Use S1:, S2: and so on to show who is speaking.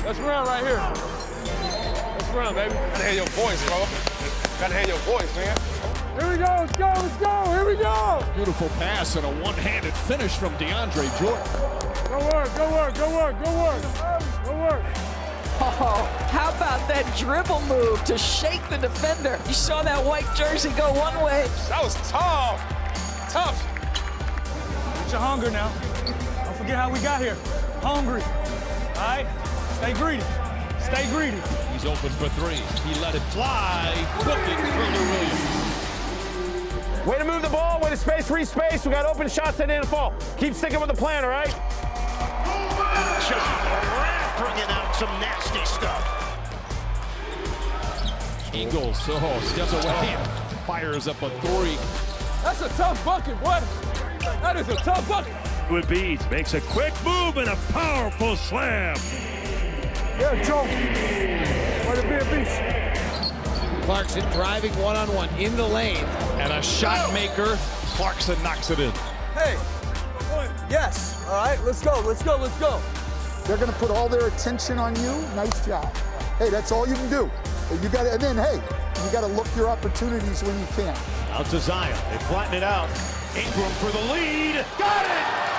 S1: Let's run right here. Let's run, baby.
S2: Gotta hear your voice, bro. Gotta hear your voice, man.
S1: Here we go, let's go, let's go, here we go.
S3: Beautiful pass and a one-handed finish from DeAndre Jordan.
S1: Go work, go work, go work, go work. Go work.
S4: Oh, how about that dribble move to shake the defender? You saw that white jersey go one way.
S2: That was tough. Tough.
S1: Get your hunger now. Don't forget how we got here. Hungry. All right? Stay greedy. Stay greedy.
S3: He's open for three. He let it fly. Cooking for Lou Williams.
S2: Way to move the ball, way to free space. We got open shots that didn't fall. Keep sticking with the plan, all right?
S5: Ja Morant bringing out some nasty stuff.
S3: Ingles, steps away. Fires up a three.
S1: That's a tough bucket, boy. That is a tough bucket.
S6: With Beads makes a quick move and a powerful slam.
S1: Yeah, Joe. Way to be a beast.
S7: Clarkson driving one-on-one in the lane.
S3: And a shot maker. Clarkson knocks it in.
S1: Hey. Yes. All right, let's go, let's go, let's go.
S8: They're going to put all their attention on you. Nice job. Hey, that's all you can do. You got to, and then hey, you got to look your opportunities when you can.
S6: Out to Zion. They flatten it out. Ingram for the lead. Got it!